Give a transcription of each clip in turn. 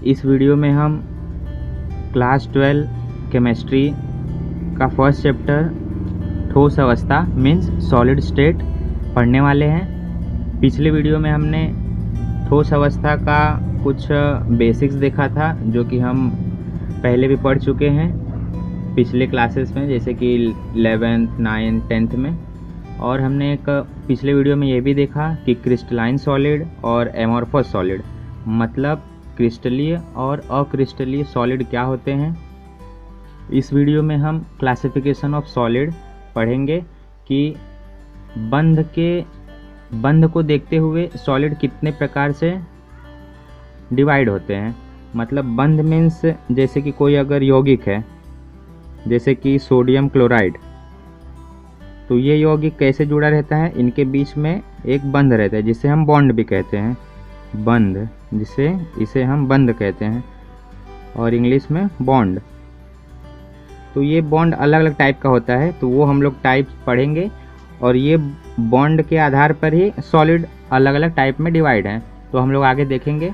इस वीडियो में हम क्लास 12 केमिस्ट्री का फर्स्ट चैप्टर ठोस अवस्था मीन्स सॉलिड स्टेट पढ़ने वाले हैं। पिछले वीडियो में हमने ठोस अवस्था का कुछ बेसिक्स देखा था जो कि हम पहले भी पढ़ चुके हैं पिछले क्लासेस में, जैसे कि 11th, 9th, 10th में। और हमने एक पिछले वीडियो में ये भी देखा कि क्रिस्टलाइन सॉलिड और एमॉर्फस सॉलिड, मतलब क्रिस्टलीय और अक्रिस्टलीय सॉलिड क्या होते हैं। इस वीडियो में हम क्लासिफिकेशन ऑफ सॉलिड पढ़ेंगे कि बंध को देखते हुए सॉलिड कितने प्रकार से डिवाइड होते हैं। मतलब बंध मीन्स जैसे कि कोई अगर यौगिक है, जैसे कि सोडियम क्लोराइड, तो ये यौगिक कैसे जुड़ा रहता है, इनके बीच में एक बंध रहता है जिसे हम बॉन्ड भी कहते हैं। बंध, इसे हम बंध कहते हैं और इंग्लिश में बॉन्ड। तो ये बॉन्ड अलग अलग टाइप का होता है, तो वो हम लोग टाइप पढ़ेंगे और ये बॉन्ड के आधार पर ही सॉलिड अलग अलग टाइप में डिवाइड हैं, तो हम लोग आगे देखेंगे।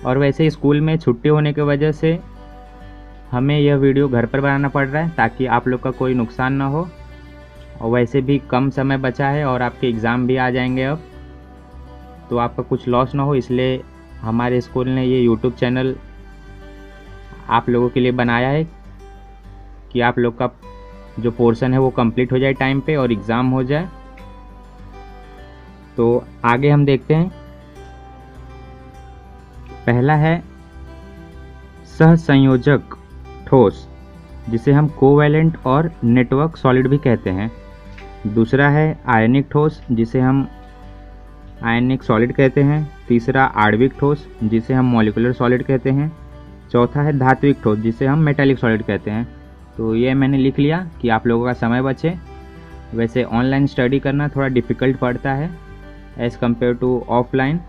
और वैसे स्कूल में छुट्टी होने की वजह से हमें यह वीडियो घर पर बनाना पड़ रहा है ताकि आप लोग का कोई नुकसान ना हो। और वैसे भी कम समय बचा है और आपके एग्ज़ाम भी आ जाएंगे अब, तो आपका कुछ लॉस ना हो, इसलिए हमारे स्कूल ने ये यूट्यूब चैनल आप लोगों के लिए बनाया है कि आप लोग का जो पोर्शन है वो कंप्लीट हो जाए टाइम पे और एग्ज़ाम हो जाए। तो आगे हम देखते हैं। पहला है सहसंयोजक ठोस, जिसे हम कोवैलेंट और नेटवर्क सॉलिड भी कहते हैं। दूसरा है आयनिक ठोस, जिसे हम आयनिक सॉलिड कहते हैं। तीसरा आणविक ठोस, जिसे हम मॉलिक्यूलर सॉलिड कहते हैं। चौथा है धात्विक ठोस, जिसे हम मेटालिक सॉलिड कहते हैं। तो ये मैंने लिख लिया कि आप लोगों का समय बचे। वैसे ऑनलाइन स्टडी करना थोड़ा डिफ़िकल्ट पड़ता है एज़ कम्पेयर टू ऑफलाइन,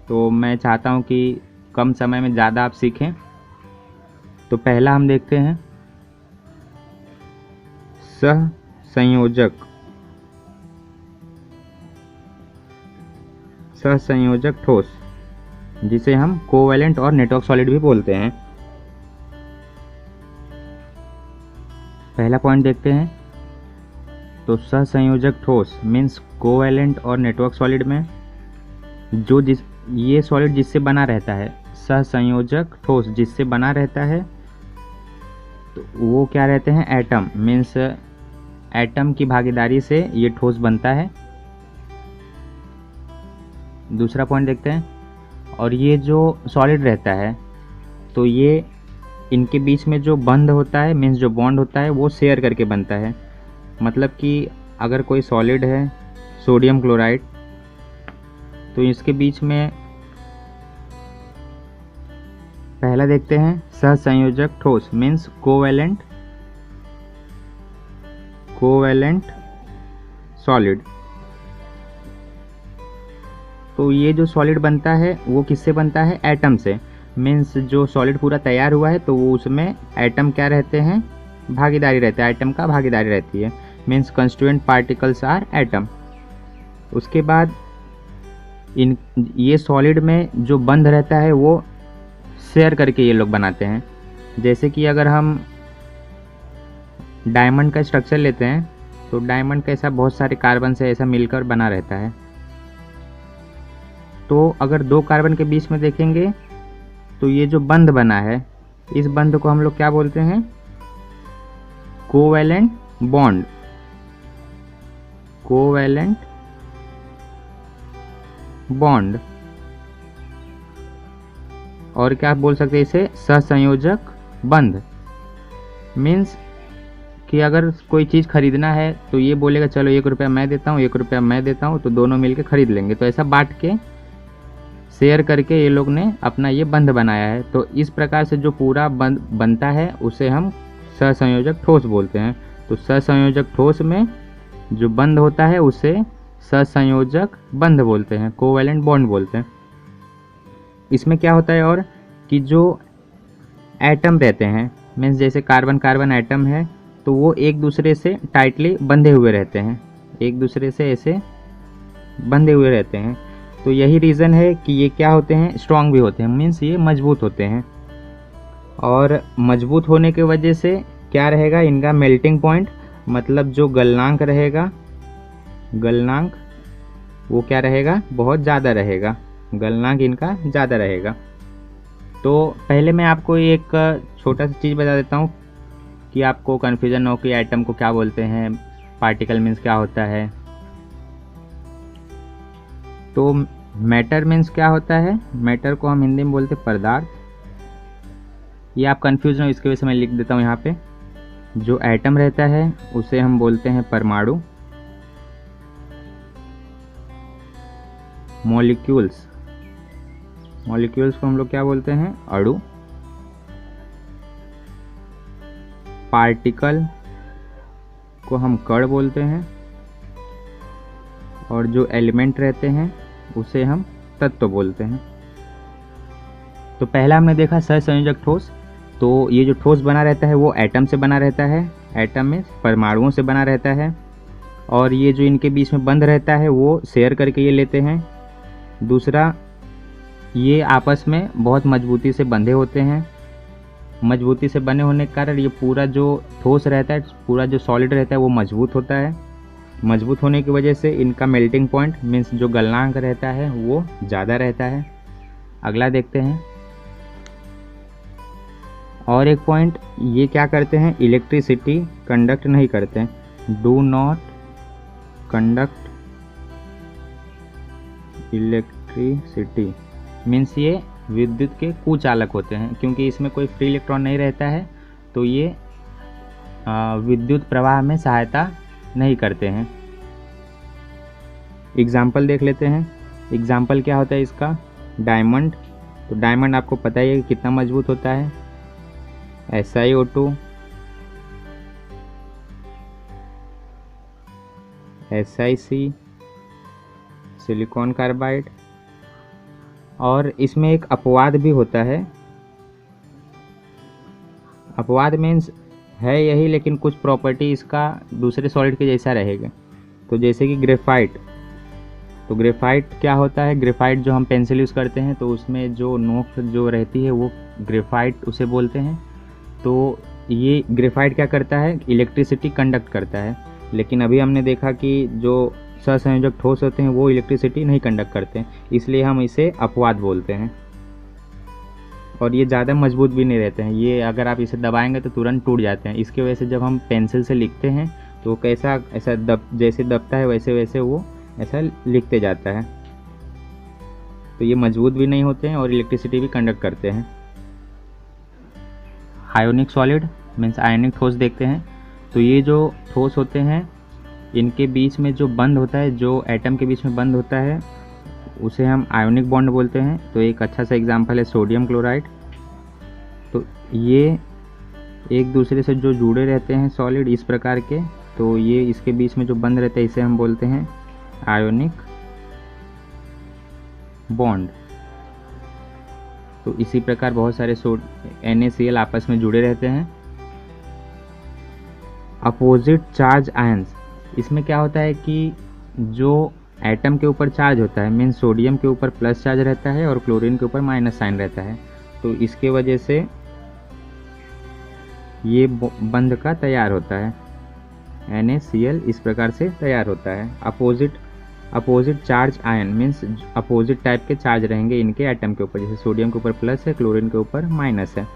तो मैं चाहता हूँ कि कम समय में ज़्यादा आप सीखें। तो पहला हम देखते हैं सहसंयोजक ठोस, जिसे हम कोवैलेंट और नेटवर्क सॉलिड भी बोलते हैं। पहला पॉइंट देखते हैं। तो सहसंयोजक ठोस मीन्स कोवैलेंट और नेटवर्क सॉलिड में ये सॉलिड जिससे बना रहता है, सहसंयोजक ठोस जिससे बना रहता है, तो वो क्या रहते हैं, एटम। मीन्स एटम की भागीदारी से ये ठोस बनता है। दूसरा पॉइंट देखते हैं। और ये जो सॉलिड रहता है, तो ये इनके बीच में जो बंध होता है, मीन्स जो बॉन्ड होता है, वो शेयर करके बनता है। मतलब कि अगर कोई सॉलिड है सोडियम क्लोराइड, तो इसके बीच में पहला देखते हैं सहसंयोजक ठोस मीन्स कोवैलेंट सॉलिड। तो ये जो सॉलिड बनता है वो किससे बनता है, एटम से। मीन्स जो सॉलिड पूरा तैयार हुआ है तो वो उसमें एटम क्या रहते हैं, भागीदारी रहता है, एटम का भागीदारी रहती है। Means constituent particles are atom. उसके बाद ये सॉलिड में जो बंध रहता है वो शेयर करके ये लोग बनाते हैं। जैसे कि अगर हम डायमंड का स्ट्रक्चर लेते हैं, तो डायमंड कैसा बहुत सारे कार्बन से ऐसा मिलकर बना रहता है। तो अगर दो कार्बन के बीच में देखेंगे तो ये जो बंध बना है, इस बंध को हम लोग क्या बोलते हैं, कोवैलेंट बॉन्ड। Covalent bond. और क्या बोल सकते हैं इसे, सहसंयोजक बंध। मीन्स कि अगर कोई चीज़ खरीदना है तो ये बोलेगा चलो 1 रुपया मैं देता हूँ, 1 रुपया मैं देता हूँ, तो दोनों मिलके खरीद लेंगे। तो ऐसा बांट के शेयर करके ये लोग ने अपना ये बंध बनाया है। तो इस प्रकार से जो पूरा बंध बनता है उसे हम सहसंयोजक ठोस बोलते हैं। तो सहसंयोजक ठोस में जो बंध होता है उसे सहसंयोजक बंध बोलते हैं, कोवैलेंट बॉन्ड बोलते हैं। इसमें क्या होता है और कि जो एटम रहते हैं, मीन्स जैसे कार्बन कार्बन एटम है, तो वो एक दूसरे से टाइटली बंधे हुए रहते हैं, एक दूसरे से ऐसे बंधे हुए रहते हैं। तो यही रीज़न है कि ये क्या होते हैं, स्ट्रॉन्ग भी होते हैं, मीन्स ये मजबूत होते हैं। और मजबूत होने की वजह से क्या रहेगा, इनका मेल्टिंग पॉइंट, मतलब जो गलनांक रहेगा, गलनांक वो क्या रहेगा, बहुत ज़्यादा रहेगा, गलनांक इनका ज़्यादा रहेगा। तो पहले मैं आपको एक छोटा सा चीज़ बता देता हूँ कि आपको कन्फ्यूजन ना हो कि एटम को क्या बोलते हैं, पार्टिकल मीन्स क्या होता है। तो मैटर मीन्स क्या होता है, मैटर को हम हिंदी में बोलते हैं पदार्थ। ये आप कन्फ्यूज हो इसकी वजह से मैं लिख देता हूँ यहाँ पे। जो एटम रहता है उसे हम बोलते हैं परमाणु। मॉलिक्यूल्स, मॉलिक्यूल्स को हम लोग क्या बोलते हैं, अणु। पार्टिकल को हम कण बोलते हैं। और जो एलिमेंट रहते हैं उसे हम तत्व बोलते हैं। तो पहला हमने देखा सहसंयोजक ठोस। तो ये जो ठोस बना रहता है वो एटम से बना रहता है, एटम में परमाणुओं से बना रहता है। और ये जो इनके बीच में बंध रहता है वो शेयर करके ये लेते हैं। दूसरा, ये आपस में बहुत मजबूती से बंधे होते हैं। मजबूती से बने होने के कारण ये पूरा जो ठोस रहता है, पूरा जो सॉलिड रहता है वो मजबूत होता है। मजबूत होने की वजह से इनका मेल्टिंग पॉइंट मीन्स जो गलनांक रहता है वो ज़्यादा रहता है। अगला देखते हैं। और एक पॉइंट, ये क्या करते हैं, इलेक्ट्रिसिटी कंडक्ट नहीं करते हैं। Do not conduct electricity means ये विद्युत के कुचालक होते हैं, क्योंकि इसमें कोई फ्री इलेक्ट्रॉन नहीं रहता है, तो ये विद्युत प्रवाह में सहायता नहीं करते हैं। एग्जाम्पल देख लेते हैं। एग्जाम्पल क्या होता है इसका, डायमंड। तो डायमंड आपको पता ही है कि कितना मजबूत होता है। SiO2, SiC, silicon carbide. और इसमें एक अपवाद भी होता है। अपवाद मीन्स है यही, लेकिन कुछ प्रॉपर्टी इसका दूसरे सॉलिड के जैसा रहेगा। तो जैसे कि ग्रेफाइट। तो ग्रेफाइट क्या होता है, ग्रेफाइट जो हम पेंसिल यूज़ करते हैं तो उसमें जो नोक जो रहती है वो ग्रेफाइट उसे बोलते हैं। तो ये ग्रेफाइट क्या करता है, इलेक्ट्रिसिटी कंडक्ट करता है। लेकिन अभी हमने देखा कि जो सहसंयोजक ठोस होते हैं वो इलेक्ट्रिसिटी नहीं कंडक्ट करते हैं, इसलिए हम इसे अपवाद बोलते हैं। और ये ज़्यादा मजबूत भी नहीं रहते हैं, ये अगर आप इसे दबाएंगे तो तुरंत टूट जाते हैं। इसकी वजह से जब हम पेंसिल से लिखते हैं तो कैसा ऐसा जैसे दबता है वैसे वैसे वो ऐसा लिखते जाता है। तो ये मजबूत भी नहीं होते हैं और इलेक्ट्रिसिटी भी कंडक्ट करते हैं। आयोनिक सॉलिड मीन्स आयनिक ठोस देखते हैं। तो ये जो ठोस होते हैं इनके बीच में जो बंध होता है, जो एटम के बीच में बंध होता है उसे हम आयोनिक बॉन्ड बोलते हैं। तो एक अच्छा सा एग्जांपल है सोडियम क्लोराइड। तो ये एक दूसरे से जो जुड़े रहते हैं सॉलिड इस प्रकार के, तो ये इसके बीच में जो बंध रहता है इसे हम बोलते हैं आयोनिक बॉन्ड। तो इसी प्रकार बहुत सारे NaCl आपस में जुड़े रहते हैं। अपोजिट चार्ज आयंस, इसमें क्या होता है कि जो एटम के ऊपर चार्ज होता है, मीन्स सोडियम के ऊपर प्लस चार्ज रहता है और क्लोरीन के ऊपर माइनस साइन रहता है। तो इसके वजह से ये बंध का तैयार होता है, NaCl इस प्रकार से तैयार होता है। Opposite charge ion means opposite type के चार्ज रहेंगे इनके एटम के ऊपर, जैसे सोडियम के ऊपर प्लस है, क्लोरीन के ऊपर माइनस है।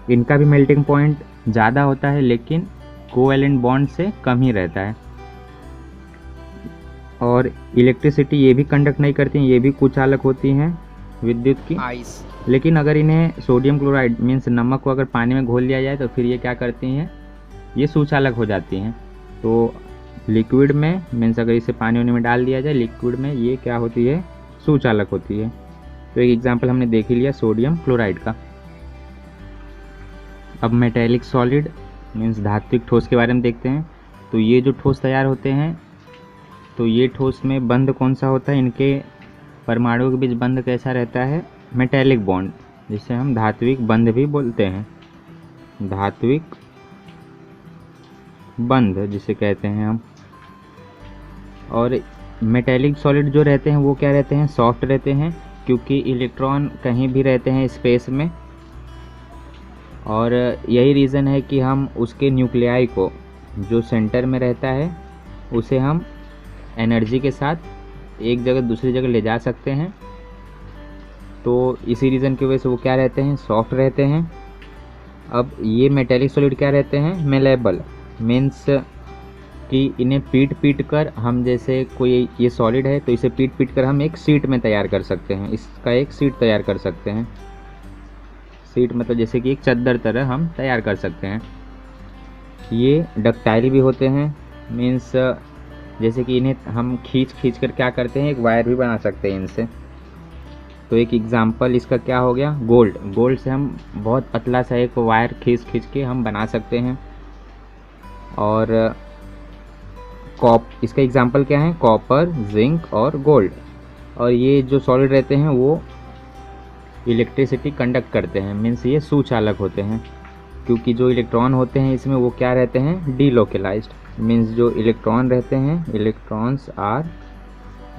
इनका भी मेल्टिंग पॉइंट ज़्यादा होता है लेकिन कोवैलेंट बॉन्ड से कम ही रहता है। और इलेक्ट्रिसिटी ये भी कंडक्ट नहीं करती हैं, ये भी कुचालक होती हैं विद्युत की। लेकिन अगर इन्हें सोडियम क्लोराइड मीन्स नमक को अगर पानी में घोल लिया जाए तो फिर ये क्या करती हैं, ये सुचालक हो जाती हैं। तो लिक्विड में मीन्स अगर इसे पानी में डाल दिया जाए लिक्विड में, ये क्या होती है, सुचालक होती है। तो एक एग्जाम्पल हमने देख ही लिया सोडियम क्लोराइड का। अब मेटेलिक सॉलिड मीन्स धात्विक ठोस के बारे में देखते हैं। तो ये जो ठोस तैयार होते हैं, तो ये ठोस में बंध कौन सा होता है, इनके परमाणुओं के बीच बंध कैसा रहता है, मेटेलिक बॉन्ड, जिसे हम धात्विक बंध भी बोलते हैं। धात्विक बंध जिसे कहते हैं हम। और मेटेलिक सॉलिड जो रहते हैं वो क्या रहते हैं, सॉफ्ट रहते हैं, क्योंकि इलेक्ट्रॉन कहीं भी रहते हैं स्पेस में, और यही रीज़न है कि हम उसके न्यूक्लियाई को जो सेंटर में रहता है उसे हम एनर्जी के साथ एक जगह दूसरी जगह ले जा सकते हैं। तो इसी रीज़न की वजह से वो क्या रहते हैं, सॉफ्ट रहते हैं। अब ये मेटेलिक सॉलिड क्या रहते हैं, मेलेबल, मीन्स कि इन्हें पीट कर हम, जैसे कोई ये सॉलिड है तो इसे पीट कर हम एक शीट में तैयार कर सकते हैं, इसका एक शीट तैयार कर सकते हैं। शीट मतलब जैसे कि एक चादर तरह हम तैयार कर सकते हैं। ये डक्टाइल भी होते हैं, मीन्स जैसे कि इन्हें हम खींच कर क्या करते हैं, एक वायर भी बना सकते हैं इनसे। तो एक एग्जांपल इसका क्या हो गया, गोल्ड से हम बहुत पतला सा एक वायर खींच के हम बना सकते हैं। और इसका एग्जांपल क्या है, कॉपर, जिंक और गोल्ड। और ये जो सॉलिड रहते हैं वो इलेक्ट्रिसिटी कंडक्ट करते हैं, मीन्स ये सुचालक होते हैं, क्योंकि जो इलेक्ट्रॉन होते हैं इसमें वो क्या रहते हैं, डीलोकेलाइज्ड, मीन्स जो इलेक्ट्रॉन रहते हैं, इलेक्ट्रॉन्स आर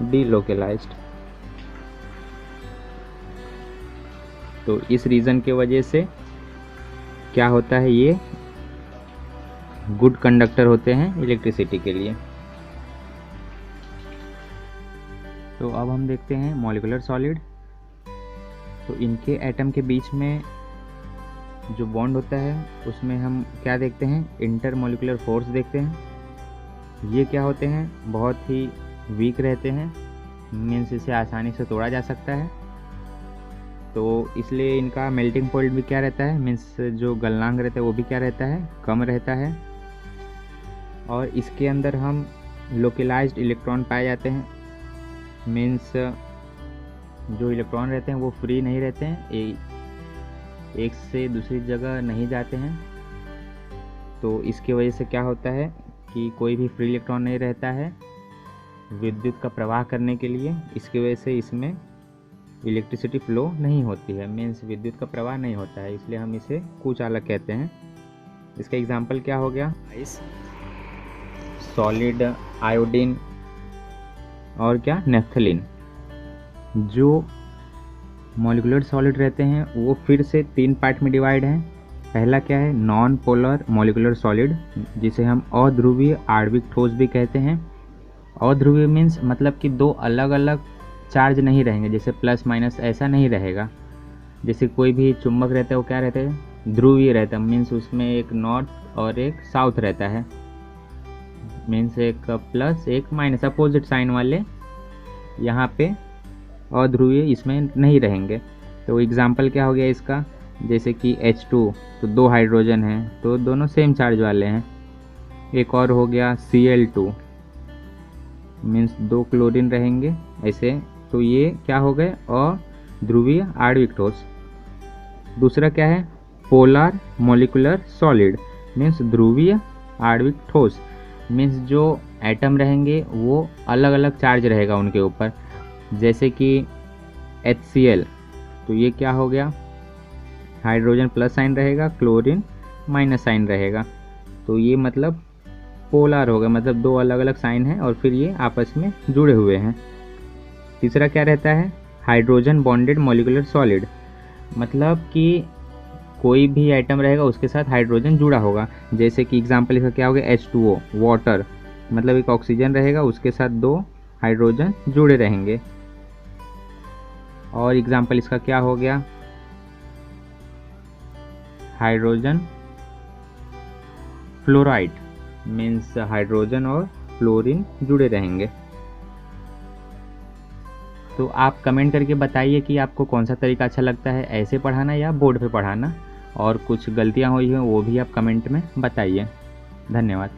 डीलोकेलाइज्ड। तो इस रीज़न के वजह से क्या होता है, ये गुड कंडक्टर होते हैं इलेक्ट्रिसिटी के लिए। तो अब हम देखते हैं मॉलिक्यूलर सॉलिड। तो इनके एटम के बीच में जो बॉन्ड होता है उसमें हम क्या देखते हैं, इंटरमॉलिक्यूलर फोर्स देखते हैं। ये क्या होते हैं, बहुत ही वीक रहते हैं, मीन्स इसे आसानी से तोड़ा जा सकता है। तो इसलिए इनका मेल्टिंग पॉइंट भी क्या रहता है, मीन्स जो गलनांक रहता है वो भी क्या रहता है, कम रहता है। और इसके अंदर हम लोकलाइज्ड इलेक्ट्रॉन पाए जाते हैं, मीन्स जो इलेक्ट्रॉन रहते हैं वो फ्री नहीं रहते हैं, एक से दूसरी जगह नहीं जाते हैं। तो इसकी वजह से क्या होता है कि कोई भी फ्री इलेक्ट्रॉन नहीं रहता है विद्युत का प्रवाह करने के लिए। इसकी वजह से इसमें इलेक्ट्रिसिटी फ्लो नहीं होती है, मीन्स विद्युत का प्रवाह नहीं होता है, इसलिए हम इसे कुचालक कहते हैं। इसका एग्जाम्पल क्या हो गया, सॉलिड, आयोडीन और क्या, नेफ्थलीन। जो मॉलिक्यूलर सॉलिड रहते हैं वो फिर से 3 पार्ट में डिवाइड हैं। पहला क्या है, नॉन पोलर मॉलिक्यूलर सॉलिड, जिसे हम अध्रुवीय आणविक ठोस भी कहते हैं। अध्रुवीय मीन्स मतलब कि दो अलग अलग चार्ज नहीं रहेंगे, जैसे प्लस माइनस ऐसा नहीं रहेगा। जैसे कोई भी चुंबक रहता है वो क्या रहता है, ध्रुवीय रहता है, मीन्स उसमें एक नॉर्थ और एक साउथ रहता है, मीन्स एक प्लस एक माइनस अपोजिट साइन वाले यहाँ पे अध्रुवीय इसमें नहीं रहेंगे। तो एग्जाम्पल क्या हो गया इसका, जैसे कि H2, तो 2 हाइड्रोजन हैं तो दोनों सेम चार्ज वाले हैं। एक और हो गया Cl2, मीन्स 2 क्लोरीन रहेंगे ऐसे। तो ये क्या हो गए, अध्रुवीय आणविक ठोस। दूसरा क्या है, पोलर मॉलिक्यूलर सॉलिड, मीन्स ध्रुवीय आणविक ठोस, मीन्स जो एटम रहेंगे वो अलग अलग चार्ज रहेगा उनके ऊपर, जैसे कि HCl। तो ये क्या हो गया, हाइड्रोजन प्लस साइन रहेगा, क्लोरीन माइनस साइन रहेगा। तो ये मतलब पोलर होगा, मतलब 2 अलग अलग साइन हैं और फिर ये आपस में जुड़े हुए हैं। तीसरा क्या रहता है, हाइड्रोजन बॉन्डेड मॉलिक्यूलर सॉलिड, मतलब कि कोई भी आइटम रहेगा उसके साथ हाइड्रोजन जुड़ा होगा। जैसे कि एग्जांपल इसका क्या हो गया, H2O, वाटर, मतलब एक ऑक्सीजन रहेगा उसके साथ 2 हाइड्रोजन जुड़े रहेंगे। और एग्जांपल इसका क्या हो गया, हाइड्रोजन फ्लोराइड, मीन्स हाइड्रोजन और फ्लोरीन जुड़े रहेंगे। तो आप कमेंट करके बताइए कि आपको कौन सा तरीका अच्छा लगता है, ऐसे पढ़ाना या बोर्ड पे पढ़ाना, और कुछ गलतियां हुई हैं वो भी आप कमेंट में बताइए। धन्यवाद।